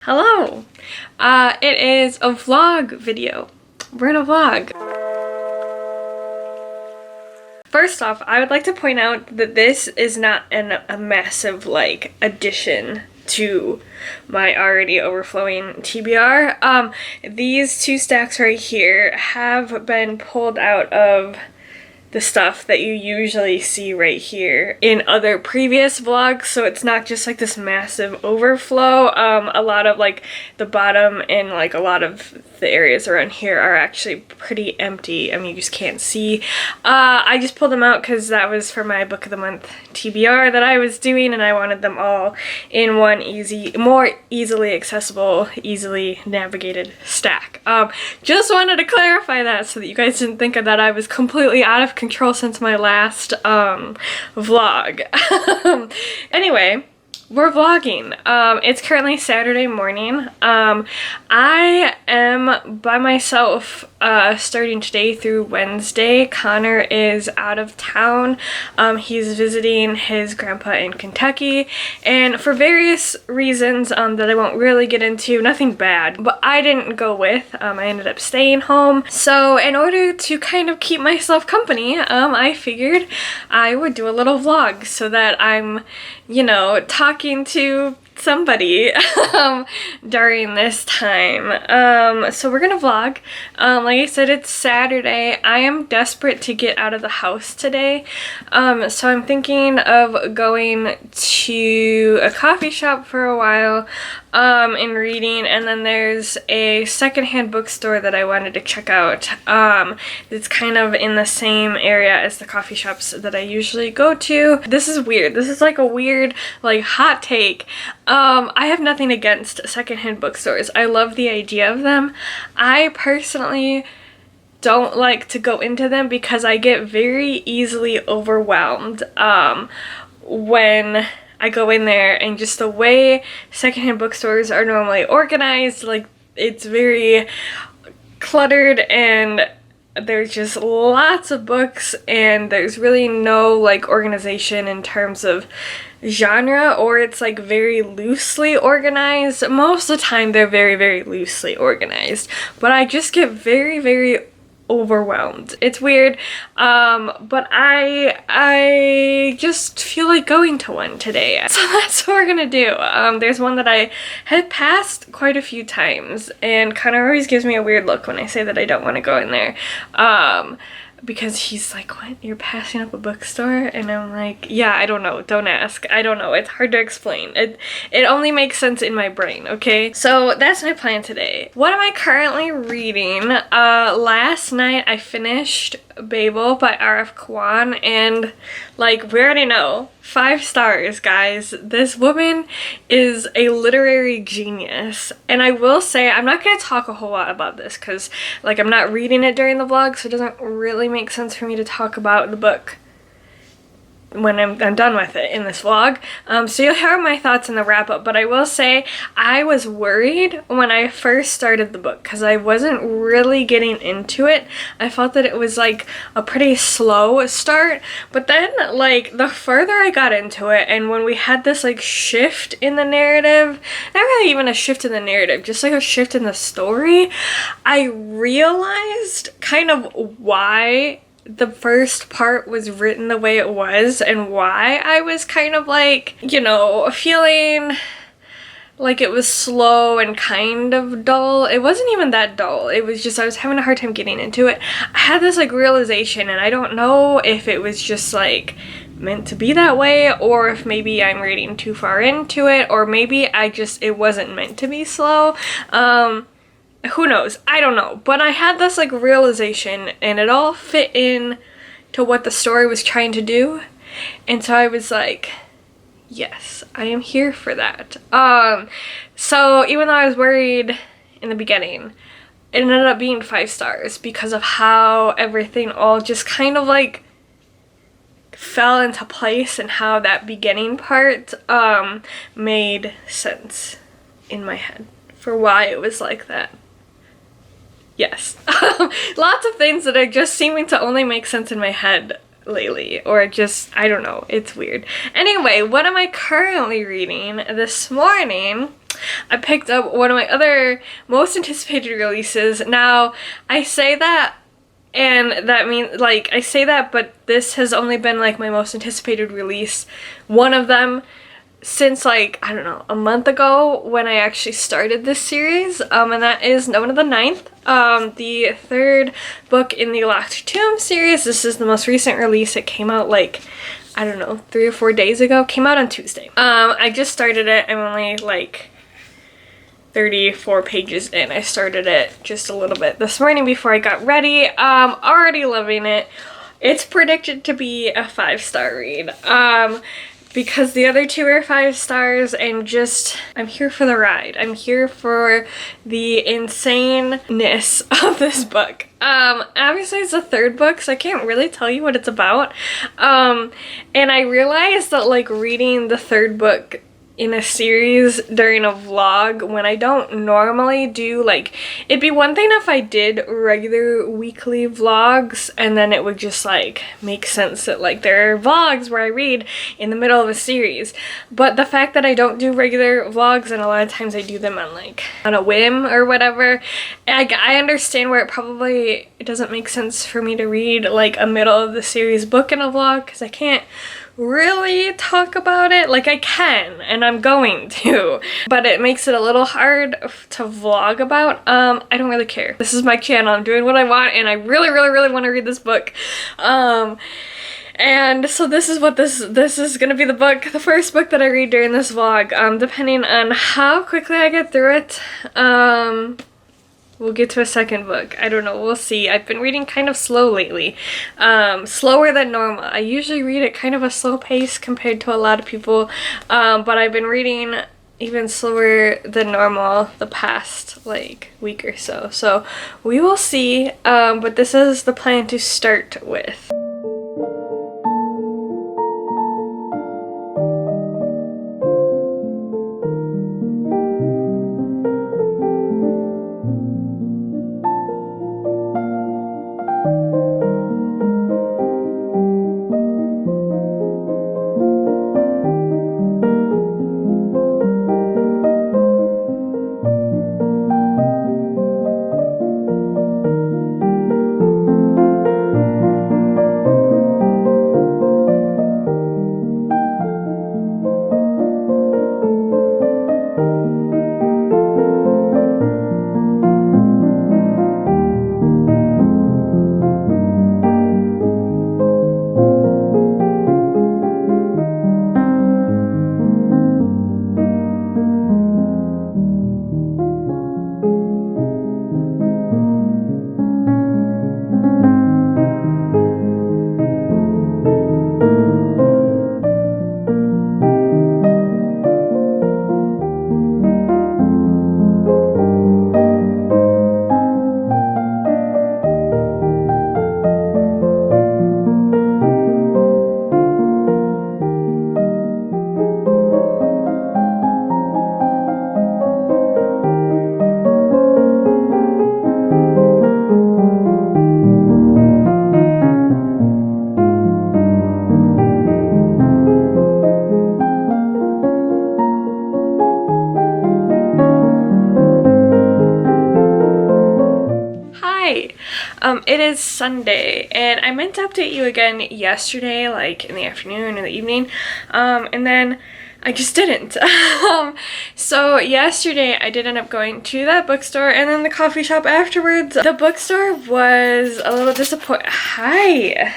Hello! It is a vlog video. We're in a vlog. First off, I would like to point out that this is not a massive, addition to my already overflowing TBR. These two stacks right here have been pulled out of the stuff that you usually see right here in other previous vlogs, so it's not just like this massive overflow. A lot of the bottom and a lot of the areas around here are actually pretty empty. I mean, you just can't see. I just pulled them out because that was for my book of the month TBR that I was doing, and I wanted them all in one more easily accessible, easily navigated stack. Just wanted to clarify that so that you guys didn't think that I was completely out of control since my last vlog. Anyway, we're vlogging. It's currently Saturday morning. I am by myself starting today through Wednesday. Connor is out of town. He's visiting his grandpa in Kentucky, and for various reasons that I won't really get into, nothing bad, but I didn't go with. I ended up staying home. So in order to kind of keep myself company, I figured I would do a little vlog so that I'm, talking to somebody during this time. So we're gonna vlog. Like I said, it's Saturday. I am desperate to get out of the house today. So I'm thinking of going to a coffee shop for a while and reading, and then there's a secondhand bookstore that I wanted to check out. It's kind of in the same area as the coffee shops that I usually go to. This is weird. This is like a weird hot take. I have nothing against secondhand bookstores. I love the idea of them. I personally don't like to go into them because I get very easily overwhelmed when I go in there, and just the way secondhand bookstores are normally organized, it's very cluttered, and there's just lots of books, and there's really no organization in terms of genre, or it's very loosely organized. Most of the time they're very, very loosely organized, but I just get very, very overwhelmed. It's weird, but I just feel like going to one today. So that's what we're gonna do. There's one that I had passed quite a few times, and Connor always gives me a weird look when I say that I don't want to go in there. Because he's like, what? You're passing up a bookstore? And I'm like, yeah, I don't know. Don't ask. I don't know. It's hard to explain. It only makes sense in my brain, okay? So that's my plan today. What am I currently reading? Last night I finished Babel by R.F. Kuang, and we already know, 5 stars, guys. This woman is a literary genius, and I will say I'm not going to talk a whole lot about this because I'm not reading it during the vlog, so it doesn't really make sense for me to talk about the book when I'm done with it in this vlog. So you'll hear my thoughts in the wrap-up, but I will say I was worried when I first started the book because I wasn't really getting into it. I felt that it was a pretty slow start, but then the further I got into it, and when we had this shift in the narrative, not really even a shift in the narrative, just a shift in the story, I realized kind of why the first part was written the way it was, and why I was kind of feeling like it was slow and kind of dull. It wasn't even that dull. It was just I was having a hard time getting into it. I had this realization, and I don't know if it was just meant to be that way, or if maybe I'm reading too far into it, or maybe it wasn't meant to be slow. Who knows? I don't know. But I had this realization, and it all fit in to what the story was trying to do. And so I was like, yes, I am here for that. So even though I was worried in the beginning, it ended up being 5 stars because of how everything all just kind of fell into place, and how that beginning part made sense in my head for why it was like that. Yes. Lots of things that are just seeming to only make sense in my head lately, or just, I don't know, it's weird. Anyway, what am I currently reading? This morning I picked up one of my other most anticipated releases. Now, I say that, and that means, like, I say that, but this has only been, like, my most anticipated release, one of them, since, like, I don't know, a month ago when I actually started this series, and that is Nona the Ninth, the third book in the Locked Tomb series. This is the most recent release. It came out, like, I don't know, 3 or 4 days ago. Came out on Tuesday. I just started it. I'm only, like, 34 pages in. I started it just a little bit this morning before I got ready. Already loving it. It's predicted to be a 5-star read. Because the other 2 are 5 stars, and just, I'm here for the ride. I'm here for the insaneness of this book. Obviously it's the 3rd book, so I can't really tell you what it's about. And I realized that, like, reading the 3rd book in a series during a vlog when I don't normally do, like, it'd be one thing if I did regular weekly vlogs and then it would just, like, make sense that, like, there are vlogs where I read in the middle of a series, but the fact that I don't do regular vlogs, and a lot of times I do them on, like, on a whim or whatever, I understand where it doesn't make sense for me to read, like, a middle of the series book in a vlog, because I can't really talk about it. Like, I can, and I'm going to, but it makes it a little hard to vlog about. I don't really care. This is my channel. I'm doing what I want, and I really, really, really want to read this book. And so this is what this is gonna be the first book that I read during this vlog. Depending on how quickly I get through it, we'll get to a second book. I don't know. We'll see. I've been reading kind of slow lately. Slower than normal. I usually read at kind of a slow pace compared to a lot of people. But I've been reading even slower than normal the past, like, week or so. So we will see. But this is the plan to start with. It is Sunday, and I meant to update you again yesterday, like in the afternoon or the evening, and then I just didn't. So yesterday I did end up going to that bookstore and then the coffee shop afterwards. The bookstore was a little disappointing. Hi!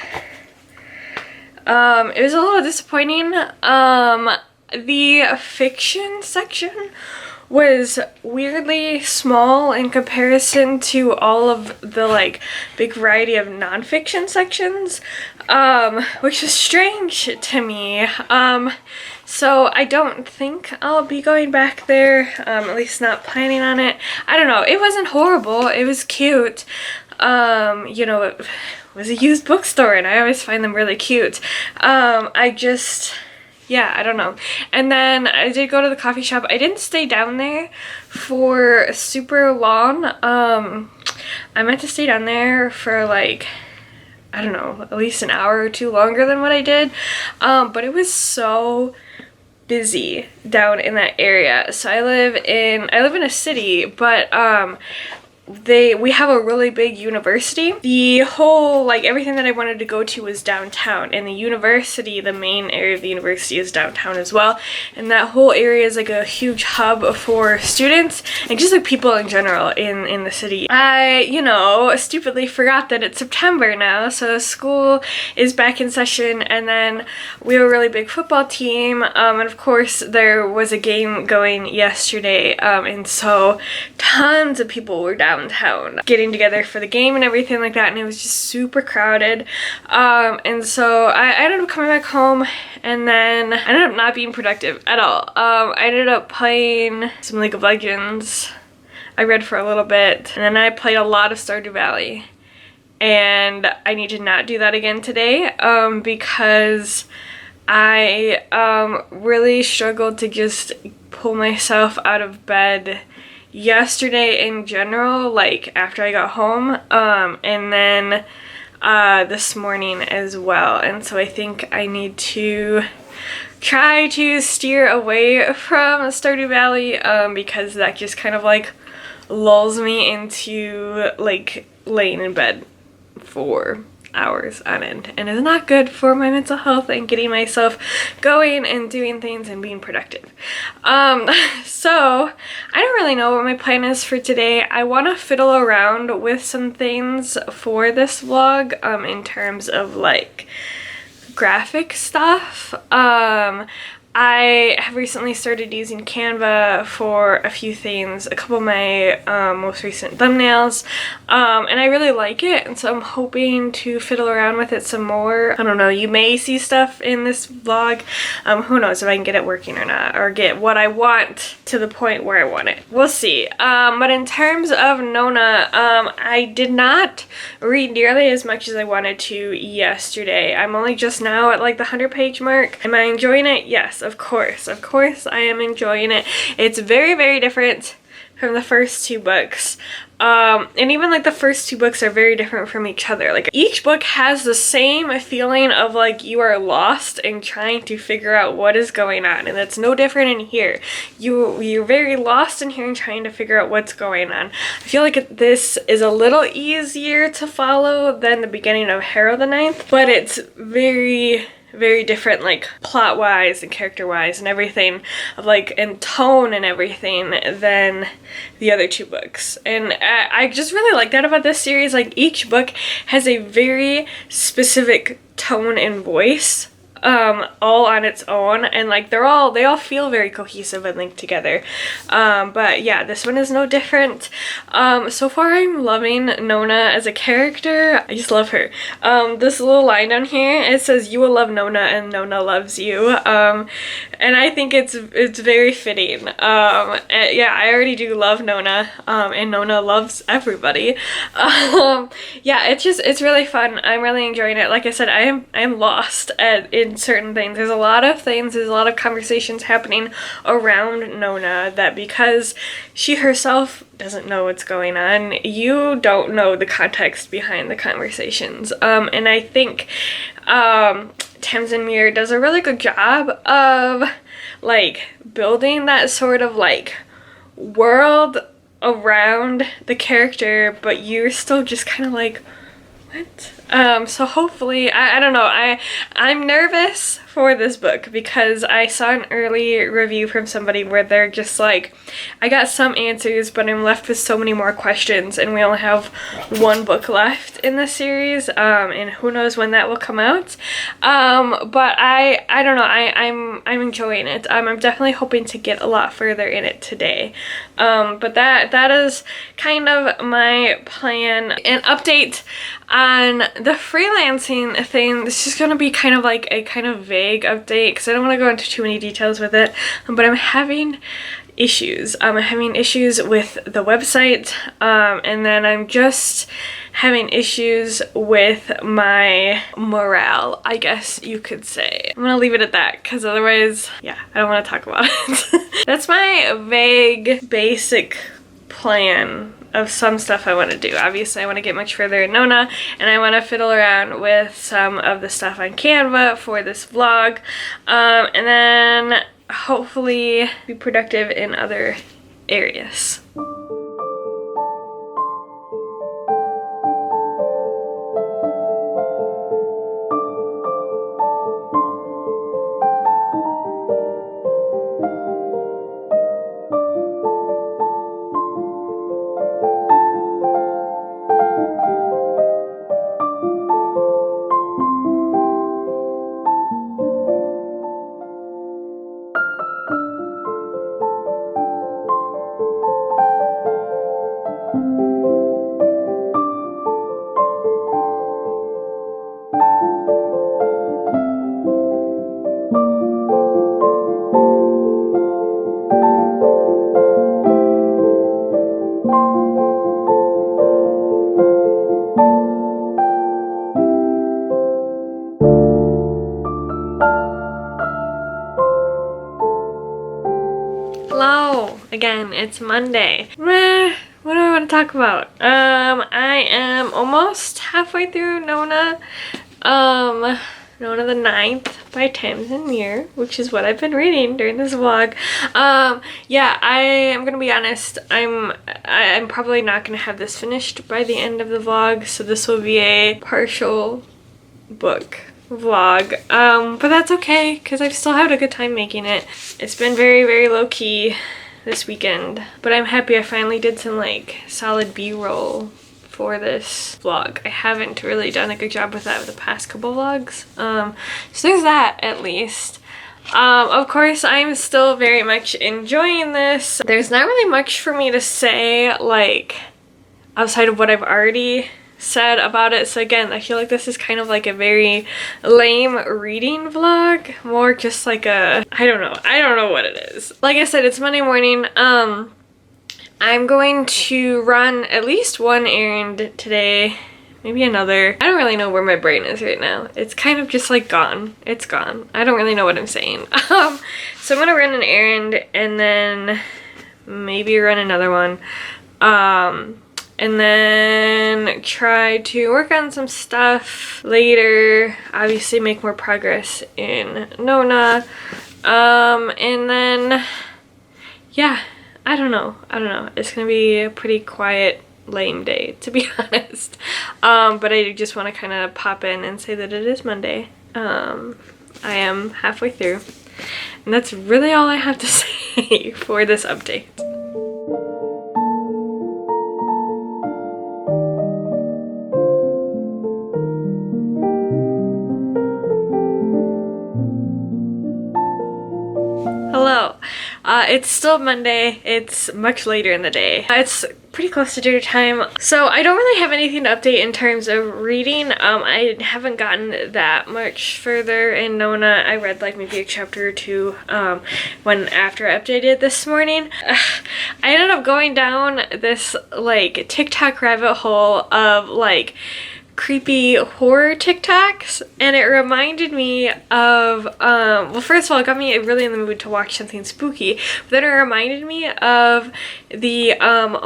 It was a little disappointing. The fiction section was weirdly small in comparison to all of the, like, big variety of nonfiction sections, which is strange to me. So I don't think I'll be going back there, at least not planning on it. I don't know, it wasn't horrible, it was cute. You know, it was a used bookstore and I always find them really cute. Yeah, I don't know. And then I did go to the coffee shop. I didn't stay down there for super long. I meant to stay down there for, like, I don't know, at least an hour or two longer than what I did. But it was so busy down in that area. So I live in a city, but we have a really big university. The whole, like, everything that I wanted to go to was downtown, and the university, the main area of the university is downtown as well, and that whole area is like a huge hub for students and just like people in general in the city. I, you know, stupidly forgot that it's September now, so school is back in session, and then we have a really big football team, and of course there was a game going yesterday, and so tons of people were downtown getting together for the game and everything like that, and it was just super crowded, and so I ended up coming back home, and then I ended up not being productive at all. I ended up playing some League of Legends. I read for a little bit, and then I played a lot of Stardew Valley, and I need to not do that again today, because I really struggled to just pull myself out of bed yesterday in general, like after I got home, and then this morning as well, and so I think I need to try to steer away from Stardew Valley, because that just kind of like lulls me into like laying in bed for hours on end, and is not good for my mental health and getting myself going and doing things and being productive. So I don't really know what my plan is for today. I want to fiddle around with some things for this vlog, in terms of like graphic stuff. I have recently started using Canva for a few things, a couple of my most recent thumbnails, and I really like it, and so I'm hoping to fiddle around with it some more. I don't know, you may see stuff in this vlog, who knows if I can get it working or not, or get what I want to the point where I want it. We'll see. But in terms of Nona, I did not read nearly as much as I wanted to yesterday. I'm only just now at like the 100-page mark. Am I enjoying it? Yes. Of course I am enjoying it. It's very, very different from the first two books. And even like the first two books are very different from each other. Like each book has the same feeling of like you are lost and trying to figure out what is going on, and that's no different in here. You're very lost in here and trying to figure out what's going on. I feel like this is a little easier to follow than the beginning of Harrow the Ninth, but it's very, very different, like plot wise and character wise and everything, of like, and tone and everything, than the other two books. And I just really like that about this series. Like each book has a very specific tone and voice, all on its own, and like they all feel very cohesive and linked together. But yeah, this one is no different. So far I'm loving Nona as a character. I just love her. This little line down here, it says, "You will love Nona and Nona loves you." And I think it's very fitting. Yeah, I already do love Nona, and Nona loves everybody. Yeah, it's really fun. I'm really enjoying it. Like I said, I am lost in certain things. There's a lot of things, there's a lot of conversations happening around Nona that, because she herself doesn't know what's going on, you don't know the context behind the conversations. And I think Tamsin Muir does a really good job of like building that sort of like world around the character, but you're still just kind of like, what? So hopefully, I don't know, I'm nervous for this book because I saw an early review from somebody where they're just like, I got some answers, but I'm left with so many more questions, and we only have one book left in the series, and who knows when that will come out. But I don't know, I'm enjoying it. I'm definitely hoping to get a lot further in it today. But that is kind of my plan. An update on the freelancing thing. This is going to be kind of like a kind of vague update because I don't want to go into too many details with it, but I'm having issues. I'm having issues with the website, and then I'm just having issues with my morale, I guess you could say. I'm gonna leave it at that because otherwise, yeah, I don't want to talk about it. That's my vague, basic plan of some stuff I want to do. Obviously, I want to get much further in Nona, and I want to fiddle around with some of the stuff on Canva for this vlog. And then hopefully be productive in other areas. Hello again, it's Monday. What do I want to talk about? I am almost halfway through Nona the Ninth by Tamsin Muir, which is what I've been reading during this vlog. Yeah, I am gonna be honest, I'm probably not gonna have this finished by the end of the vlog, so this will be a partial book vlog, but that's okay because I've still had a good time making it. It's been very, very low-key this weekend, but I'm happy I finally did some like solid B-roll for this vlog. I haven't really done a good job with that with the past couple vlogs, so there's that at least. Of course, I'm still very much enjoying this. There's not really much for me to say, like, outside of what I've already said about it. So again, I feel like this is kind of like a very lame reading vlog, more just like a, I don't know what it is. Like I said, it's Monday morning. I'm going to run at least one errand today, maybe another. I don't really know where my brain is right now. It's kind of just like gone. It's gone. I don't really know what I'm saying. So I'm gonna run an errand and then maybe run another one. And then try to work on some stuff later, obviously make more progress in Nona, and then, yeah, I don't know, it's gonna be a pretty quiet, lame day, to be honest, but I just want to kind of pop in and say that it is Monday. I am halfway through, and that's really all I have to say for this update. Hello. It's still Monday. It's much later in the day. It's pretty close to dinner time. So I don't really have anything to update in terms of reading. I haven't gotten that much further in Nona. I read like maybe a chapter or two after I updated this morning. I ended up going down this like TikTok rabbit hole of like creepy horror TikToks, and it reminded me of well, first of all, it got me really in the mood to watch something spooky, but then it reminded me of the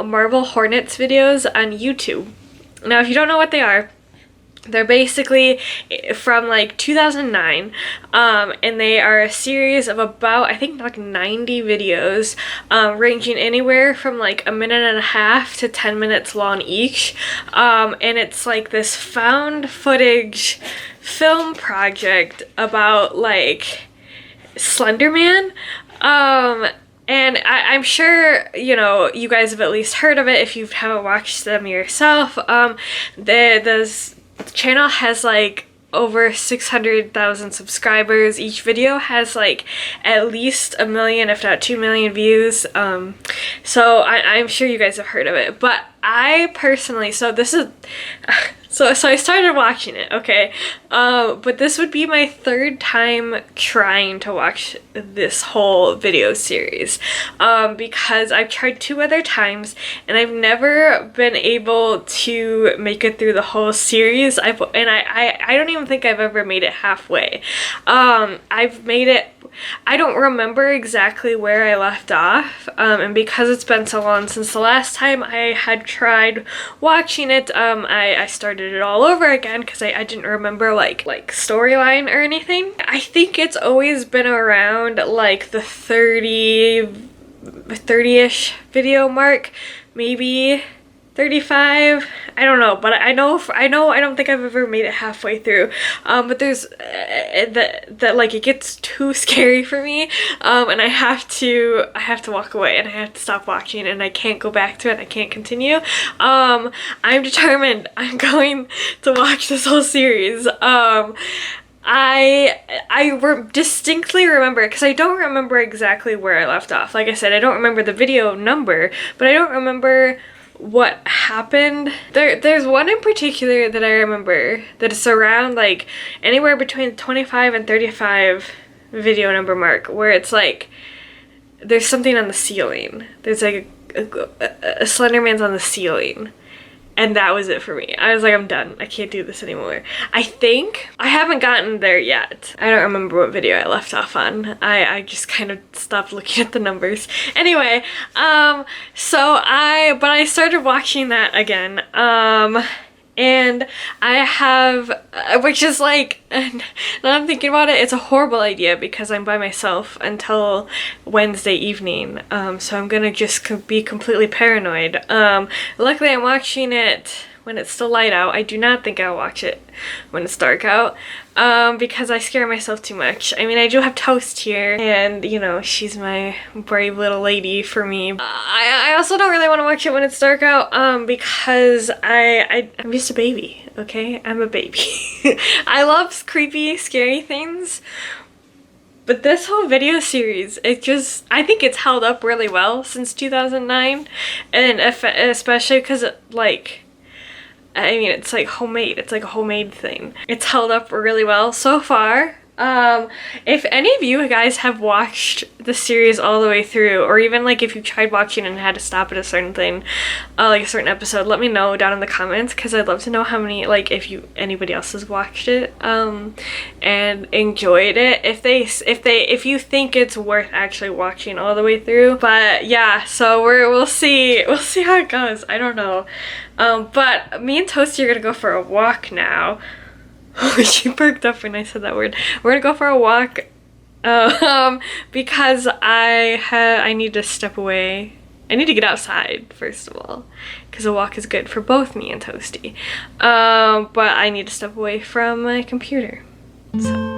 Marble Hornets videos on YouTube. Now, if you don't know what they are, they're basically from like 2009, and they are a series of about, I think, like 90 videos, ranging anywhere from like a minute and a half to 10 minutes long each, and it's like this found footage film project about like Slender Man. And I'm sure, you know, you guys have at least heard of it if you haven't watched them yourself. The channel has like over 600,000 subscribers. Each video has like at least 1 million, if not 2 million views. So I'm sure you guys have heard of it, but I personally, so I started watching it, okay, but this would be my third time trying to watch this whole video series, because I've tried 2 other times and I've never been able to make it through the whole series. I don't even think I've ever made it halfway. I've made it, I don't remember exactly where I left off, and because it's been so long since the last time I had tried watching it, I started started it all over again because I didn't remember like storyline or anything. I think it's always been around like the 30-ish video mark, maybe 35. I don't know, but I know I don't think I've ever made it halfway through. But there's that like it gets too scary for me, and I have to walk away and I have to stop watching and I can't go back to it. I can't continue. I'm determined. I'm going to watch this whole series. I distinctly remember, because I don't remember exactly where I left off. Like I said, I don't remember the video number, but I don't remember what happened. There's one in particular that I remember that is around like anywhere between 25 and 35 video number mark, where it's like there's something on the ceiling. There's like a Slender Man's on the ceiling. And that was it for me. I was like, I'm done. I can't do this anymore. I think I haven't gotten there yet. I don't remember what video I left off on. I just kind of stopped looking at the numbers. Anyway, but I started watching that again. And I have, which is like, now I'm thinking about it, it's a horrible idea because I'm by myself until Wednesday evening. So I'm gonna just be completely paranoid. Luckily I'm watching it when it's still light out. I do not think I'll watch it when it's dark out, because I scare myself too much. I mean, I do have Toast here, and you know, she's my brave little lady for me. I also don't really want to watch it when it's dark out, because I'm just a baby, okay? I'm a baby. I love creepy, scary things. But this whole video series, I think it's held up really well since 2009, and especially because like, I mean, it's like homemade. It's like a homemade thing. It's held up really well so far. If any of you guys have watched the series all the way through, or even like if you tried watching and had to stop at a certain thing, like a certain episode, let me know down in the comments, because I'd love to know how many, like if anybody else has watched it, and enjoyed it. If you think it's worth actually watching all the way through. But yeah, so we'll see how it goes. I don't know. But me and Toasty are gonna go for a walk now. She perked up when I said that word. We're gonna go for a walk, because I need to step away. I need to get outside first of all, because a walk is good for both me and Toasty. But I need to step away from my computer. So.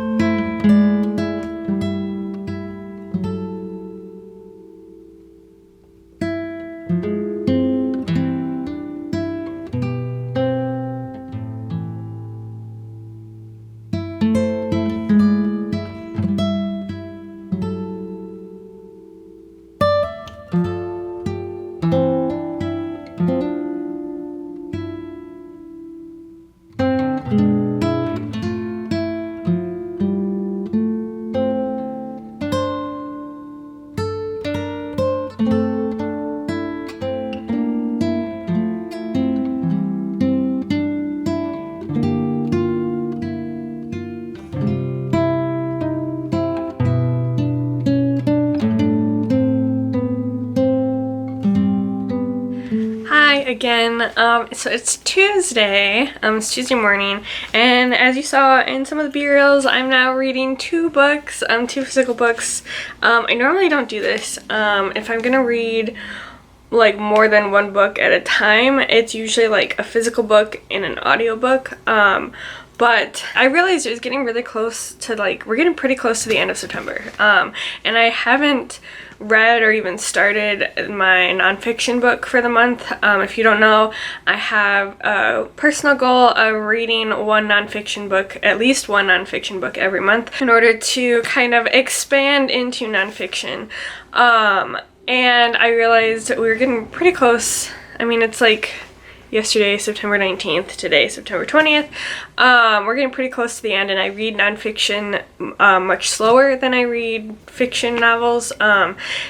Again, so it's Tuesday, it's Tuesday morning, and as you saw in some of the B-reels, I'm now reading two books, two physical books. I normally don't do this. If I'm gonna read like more than one book at a time, it's usually like a physical book and an audiobook. But I realized it was getting really close to, like, we're getting pretty close to the end of September. And I haven't read or even started my nonfiction book for the month. If you don't know, I have a personal goal of reading one nonfiction book, at least one nonfiction book every month, in order to kind of expand into nonfiction. And I realized we were getting pretty close. I mean, it's like yesterday, September 19th, today, September 20th. We're getting pretty close to the end, and I read nonfiction much slower than I read fiction novels.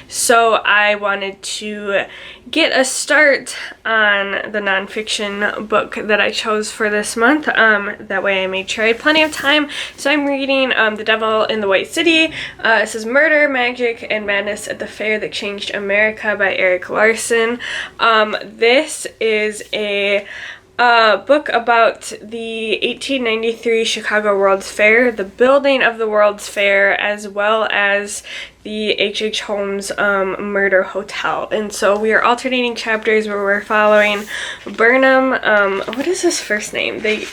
So I wanted to get a start on the nonfiction book that I chose for this month. That way I made sure I had plenty of time. So I'm reading The Devil in the White City. This is Murder, Magic, and Madness at the Fair That Changed America by Erik Larson. This is a book about the 1893 Chicago World's Fair, the building of the World's Fair, as well as the H.H. Holmes murder hotel. And so we are alternating chapters where we're following Burnham. What is his first name? They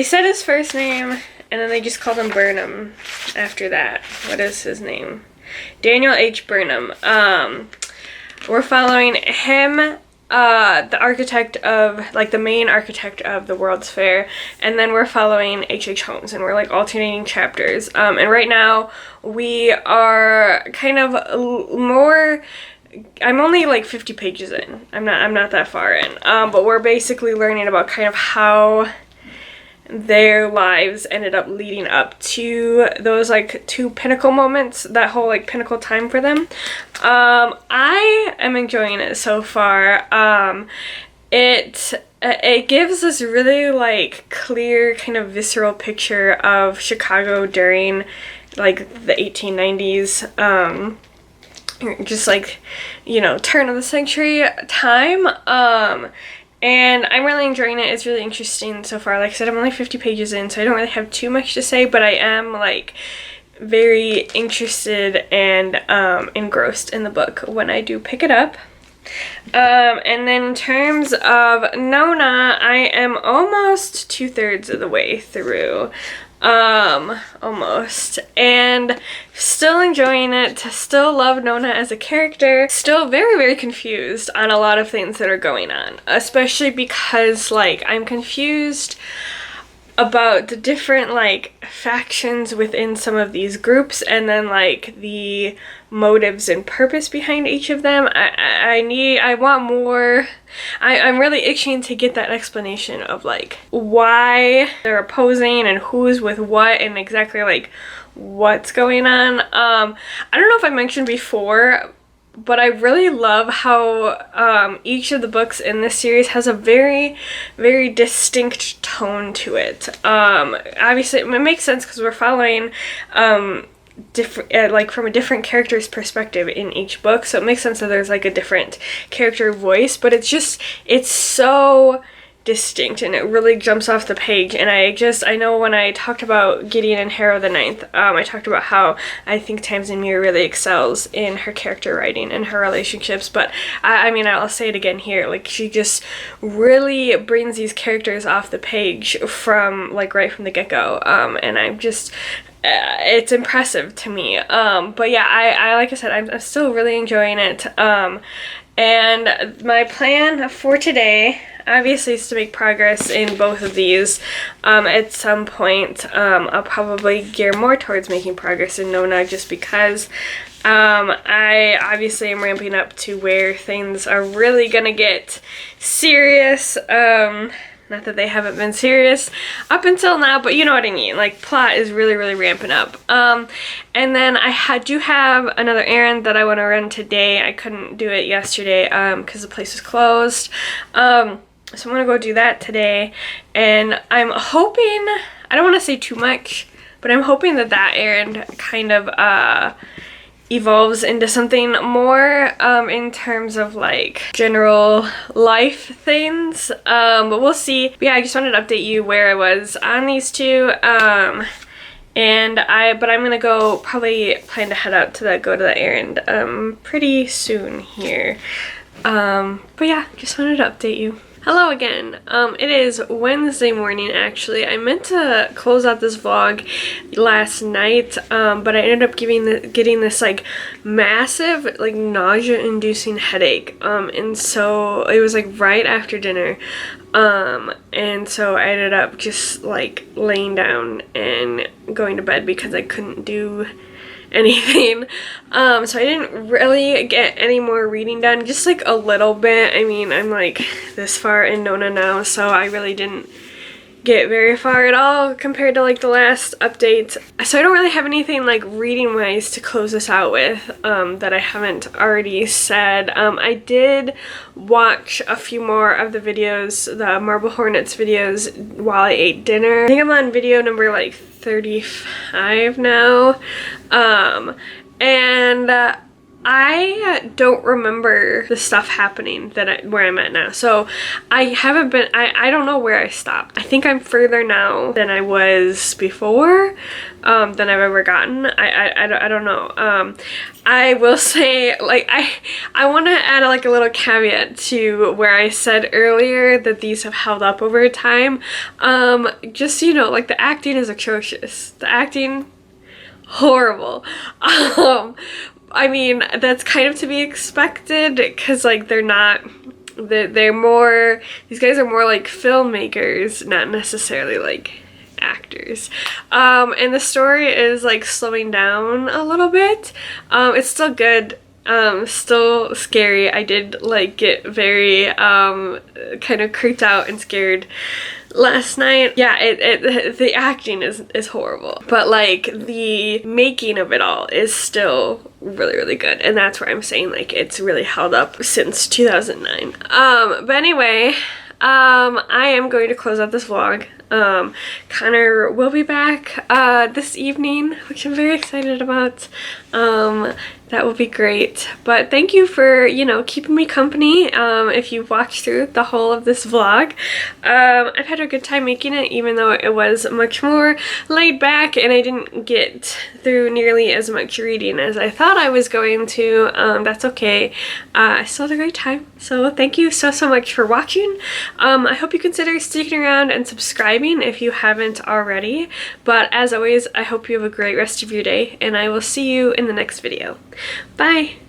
said his first name, and then they just called him Burnham after that. What is his name? Daniel H. Burnham. We're following him, the architect of, like, the main architect of the World's Fair, and then we're following H.H. Holmes, and we're, like, alternating chapters. And right now we are kind of more, I'm only like 50 pages in. I'm not that far in. But we're basically learning about kind of how their lives ended up leading up to those, like, two pinnacle moments, that whole, like, pinnacle time for them. I am enjoying it so far. It gives this really, like, clear, kind of visceral picture of Chicago during, like, the 1890s, just, like, you know, turn of the century time. And I'm really enjoying it. It's really interesting so far. Like I said, I'm only 50 pages in, so I don't really have too much to say, but I am, like, very interested and engrossed in the book when I do pick it up. And then in terms of Nona, I am almost 2/3 of the way through. Almost. And still enjoying it, still love Nona as a character, still very, very confused on a lot of things that are going on, especially because, like, I'm confused about the different, like, factions within some of these groups, and then, like, the motives and purpose behind each of them. I want more. I'm really itching to get that explanation of, like, why they're opposing and who's with what and exactly, like, what's going on. I don't know if I mentioned before, but I really love how each of the books in this series has a very, very distinct tone to it. Obviously, it makes sense because we're following different, like, from a different character's perspective in each book, so it makes sense that there's, like, a different character voice, but it's so distinct and it really jumps off the page. And I know when I talked about Gideon and Harrow the Ninth, I talked about how I think Tamsin Muir really excels in her character writing and her relationships, but I mean, I'll say it again here, like, she just really brings these characters off the page from, like, right from the get-go, and I'm just it's impressive to me. But yeah, I like I said, I'm still really enjoying it. And my plan for today, obviously, is to make progress in both of these. At some point, I'll probably gear more towards making progress in Nona, just because I obviously am ramping up to where things are really gonna get serious. Not that they haven't been serious up until now, but you know what I mean. Like, plot is really, really ramping up. And then I do have another errand that I want to run today. I couldn't do it yesterday because the place was closed. So I'm going to go do that today. And I'm hoping, I don't want to say too much, but I'm hoping that that errand kind of evolves into something more in terms of, like, general life things, but we'll see. But yeah, I just wanted to update you where I was on these two, but I'm gonna probably plan to head out to go to the errand pretty soon here. But yeah, just wanted to update you. Hello again. It is Wednesday morning, actually. I meant to close out this vlog last night, but I ended up getting this, like, massive, like, nausea-inducing headache, and so it was, like, right after dinner, and so I ended up just, like, laying down and going to bed because I couldn't do anything. So I didn't really get any more reading done, just, like, a little bit. I mean, I'm, like, this far in Nona now, so I really didn't get very far at all compared to, like, the last update. So I don't really have anything, like, reading wise to close this out with that I haven't already said. I did watch a few more of the videos, the Marble Hornets videos, while I ate dinner. I think I'm on video number, like, 35 now, and I don't remember the stuff happening where I'm at now. So I haven't been, I don't know where I stopped. I think I'm further now than I was before, than I've ever gotten. I don't know. I will say, like, I want to add like a little caveat to where I said earlier that these have held up over time. Just so you know, like, the acting is atrocious. The acting, horrible. I mean, that's kind of to be expected, because, like, they're more, these guys are more like filmmakers, not necessarily like actors. And the story is like slowing down a little bit. It's still good. Still scary. I did like get very kind of creeped out and scared last night. Yeah, the acting is horrible, but like the making of it all is still really, really good, and that's where I'm saying like it's really held up since 2009. But anyway, I am going to close out this vlog. Connor will be back this evening, which I'm very excited about. That will be great. But thank you for, you know, keeping me company if you've watched through the whole of this vlog. I've had a good time making it, even though it was much more laid back and I didn't get through nearly as much reading as I thought I was going to. That's okay. I still had a great time. So thank you so much for watching. I hope you consider sticking around and subscribing if you haven't already. But as always, I hope you have a great rest of your day, and I will see you in the next video. Bye!